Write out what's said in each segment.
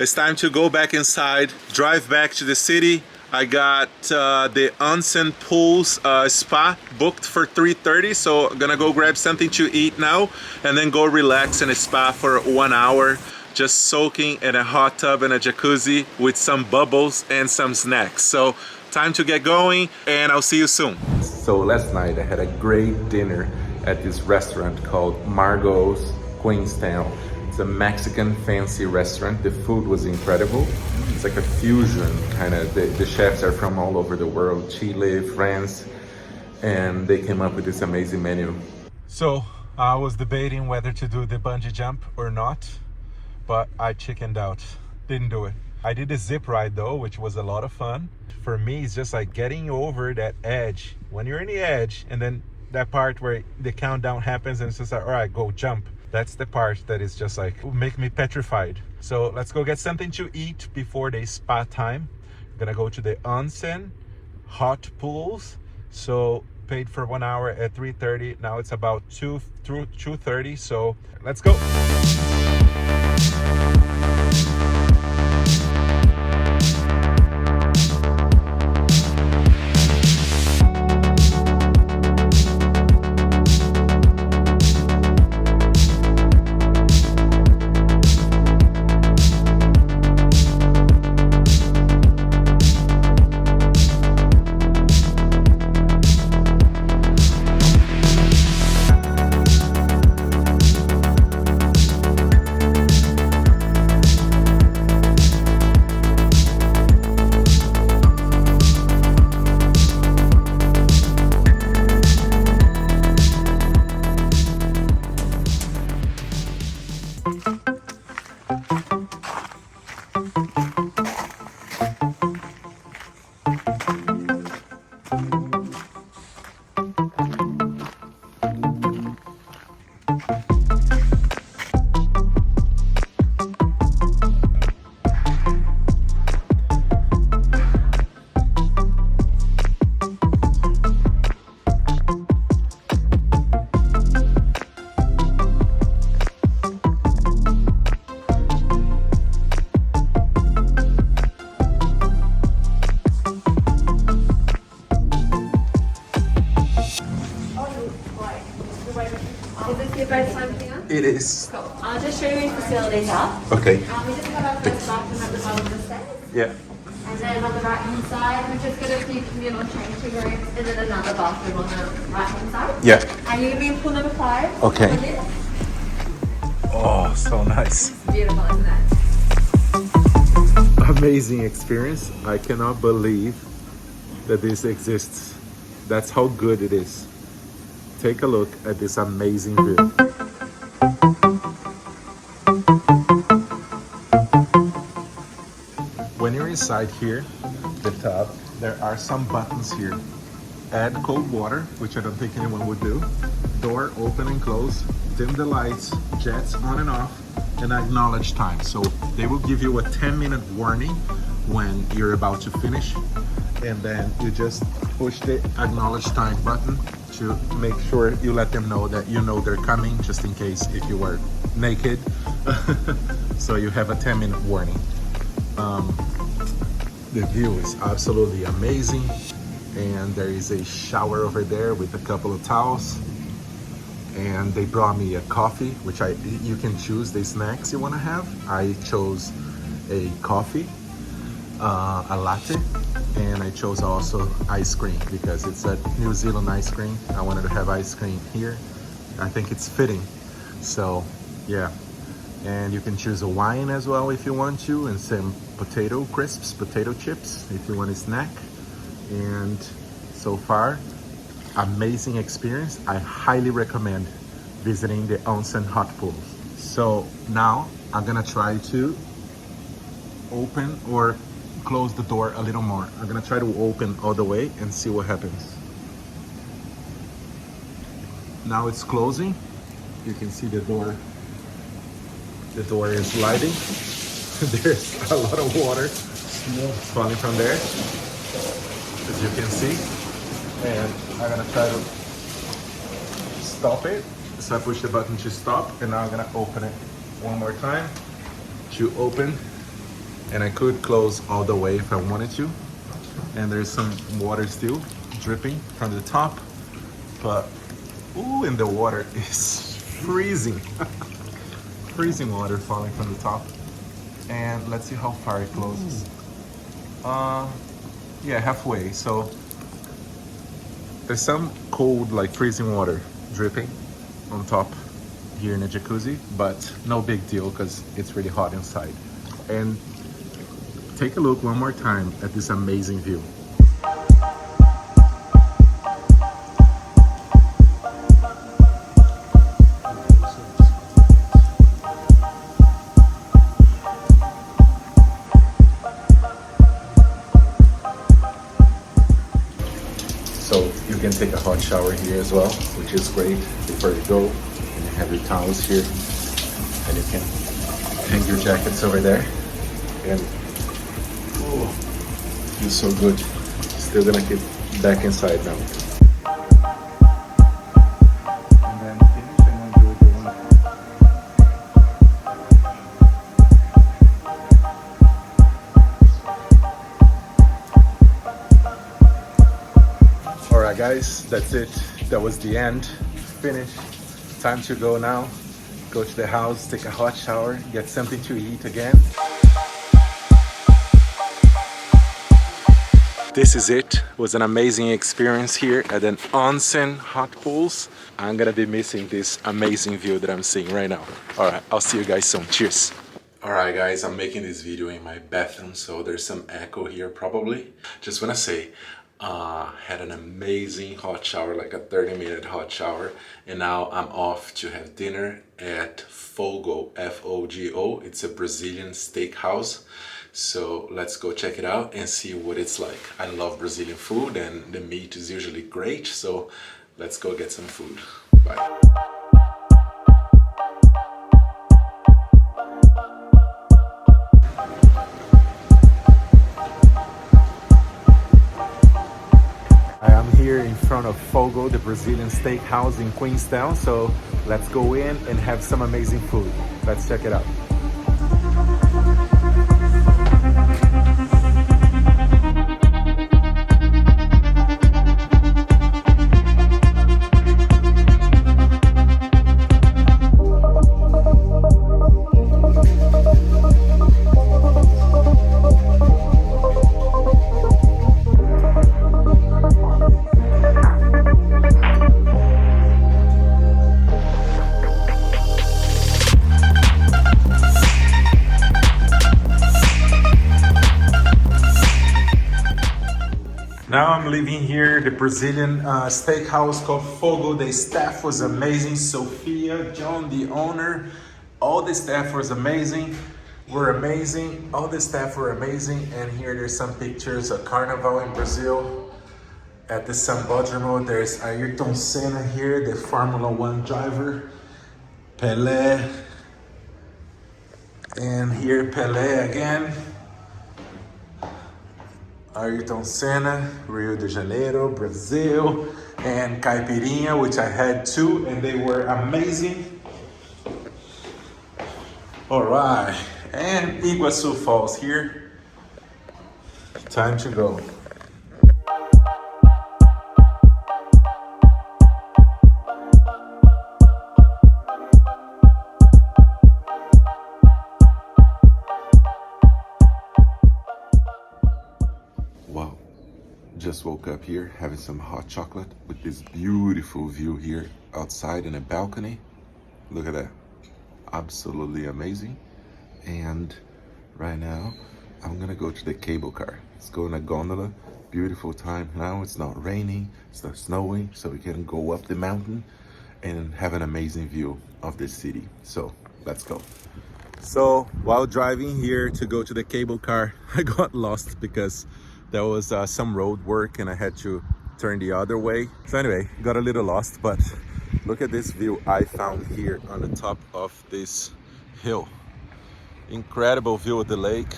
it's time to go back inside, drive back to the city. I got the Onsen Pools spa booked for 3:30, so I'm gonna go grab something to eat now and then go relax in a spa for 1 hour, just soaking in a hot tub and a jacuzzi with some bubbles and some snacks. So time to get going, and I'll see you soon. So last night I had a great dinner at this restaurant called Margot's Queenstown. It's a Mexican fancy restaurant. The food was incredible. It's like a fusion kind of. The chefs are from all over the world, Chile, France, and they came up with this amazing menu. So I was debating whether to do the bungee jump or not, but I chickened out. Didn't do it. I did a zip ride though, which was a lot of fun. For me, it's just like getting over that edge. When you're in the edge, and then that part where the countdown happens and it's just like, all right, go jump. That's the part that is just like, make me petrified. So let's go get something to eat before the spa time. I'm gonna go to the Onsen Hot Pools. So paid for 1 hour at 3:30. Now it's about 2:30. So let's go. It is. Cool. I'll just show you your facilities are. Okay. We just have our first bathroom at the bottom of the stairs. Yeah. And then on the right hand side, we've just got a few communal changing rooms and then another bathroom on the right hand side. Yeah. And you're going to be in pool number 5. Okay. Oh, so nice. It's beautiful, isn't it? Amazing experience. I cannot believe that this exists. That's how good it is. Take a look at this amazing view. When you're inside here, the tub, there are some buttons here. Add cold water, which I don't think anyone would do. Door open and close. Dim the lights, jets on and off, and acknowledge time. So they will give you a 10-minute warning when you're about to finish. And then you just push the acknowledge time button to make sure you let them know that you know they're coming, just in case if you were naked. So you have a 10-minute warning. The view is absolutely amazing, and there is a shower over there with a couple of towels, and they brought me a coffee, which you can choose the snacks you want to have. I chose a coffee, a latte, and I chose also ice cream because it's a New Zealand ice cream. I wanted to have ice cream here. I think it's fitting. So yeah, and you can choose a wine as well if you want to, and some potato crisps, potato chips if you want a snack. And so far, amazing experience. I highly recommend visiting the Onsen Hot Pools. So now I'm gonna try to open or close the door a little more. I'm gonna try to open all the way and see what happens. Now it's closing. You can see the door. The door is sliding. There's a lot of water falling from there, as you can see. And I'm gonna try to stop it. So I push the button to stop, and now I'm gonna open it one more time to open and I could close all the way if I wanted to. And there's some water still dripping from the top, but ooh, and the water is freezing. Freezing water falling from the top. And let's see how far it closes. Yeah, halfway. So there's some cold, like freezing water dripping on top here in the jacuzzi, but no big deal because it's really hot inside. And take a look one more time at this amazing view. So you can take a hot shower here as well, which is great before you go. And you have your towels here, and you can hang your jackets over there. And oh, feels so good. Still gonna get back inside now. And then finish and then do it again. Alright guys, that's it. That was the end. Finished. Time to go now. Go to the house, take a hot shower, get something to eat again. This is it. It was an amazing experience here at an Onsen Hot Pools. I'm gonna be missing this amazing view that I'm seeing right now. Alright, I'll see you guys soon. Cheers. Alright guys, I'm making this video in my bathroom, so there's some echo here probably. Just wanna say, had an amazing hot shower, like a 30-minute hot shower, and now I'm off to have dinner at Fogo, F-O-G-O. It's a Brazilian steakhouse, so let's go check it out and see what it's like. I love Brazilian food and the meat is usually great, so let's go get some food. Bye. I am here in front of Fogo, the Brazilian steakhouse in Queenstown. So let's go in and have some amazing food. Let's check it out. Now I'm leaving here, the Brazilian steakhouse called Fogo. The staff was amazing. Sophia, John, the owner, all the staff was amazing. Were amazing. All the staff were amazing. And here there's some pictures of Carnival in Brazil. At the Sambódromo, there's Ayrton Senna here, the Formula 1 driver. Pelé. And here Pelé again. Ayrton Senna, Rio de Janeiro, Brazil, and Caipirinha, which I had too, and they were amazing. All right, and Iguaçu Falls here. Time to go. Wow, just woke up here having some hot chocolate with this beautiful view here outside in a balcony. Look at that, absolutely amazing. And right now I'm gonna go to the cable car. Let's go in a gondola. Beautiful time now, it's not raining, it's not snowing, so we can go up the mountain and have an amazing view of this city. So let's go. So while driving here to go to the cable car, I got lost because there was some road work and I had to turn the other way. So anyway, got a little lost, but look at this view I found here on the top of this hill. Incredible view of the lake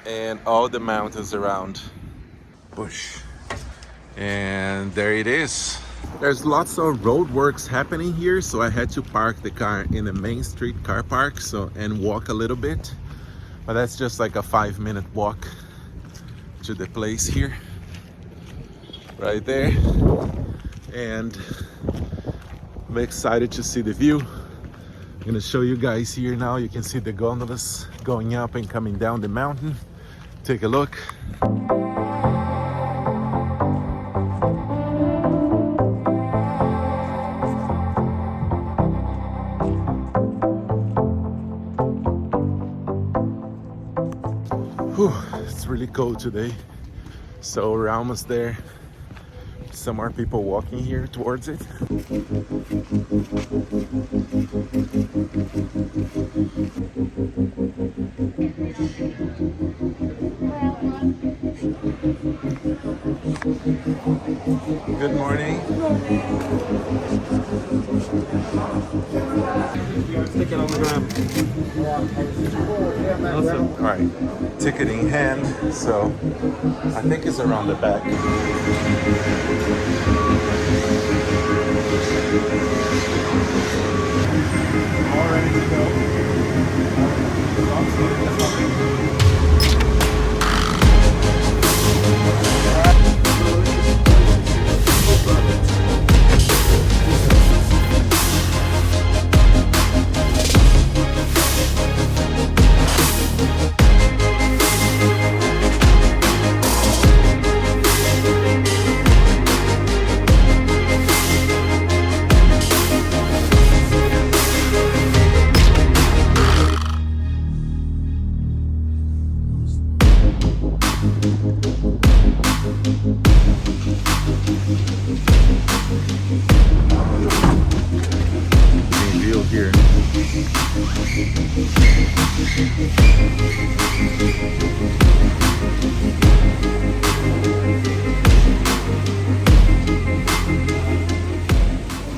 and all the mountains around. Bush. And there it is. There's lots of road works happening here, so I had to park the car in the main street car park and walk a little bit. But that's just like a 5-minute walk to the place here, right there. And I'm excited to see the view. I'm gonna show you guys here now. You can see the gondolas going up and coming down the mountain. Take a look. Whew, it's really cold today. So we're almost there. Some more people walking here towards it. Good morning. Stick it on the ground. Awesome. All right, ticket in hand. So I think it's around the back. All ready to go. View here.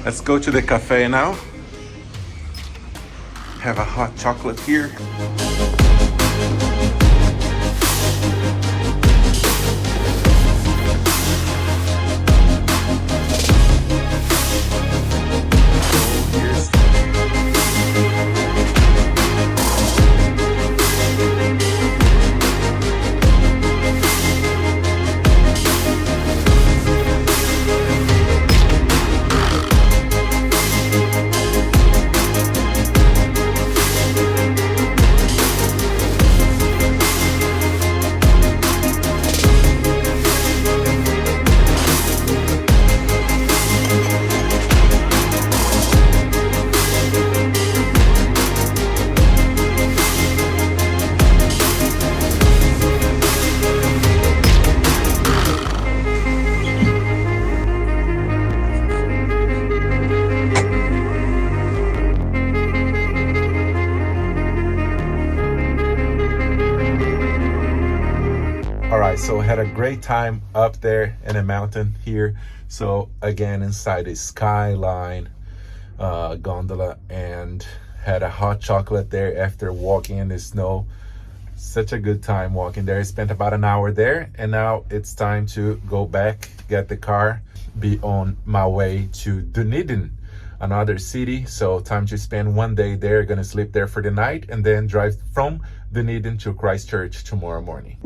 Let's go to the cafe now. Have a hot chocolate here. So had a great time up there in the mountain here. So again, inside the Skyline gondola, and had a hot chocolate there after walking in the snow. Such a good time walking there. I spent about an hour there, and now it's time to go back, get the car, be on my way to Dunedin, another city. So time to spend one day there. Gonna sleep there for the night and then drive from Dunedin to Christchurch tomorrow morning.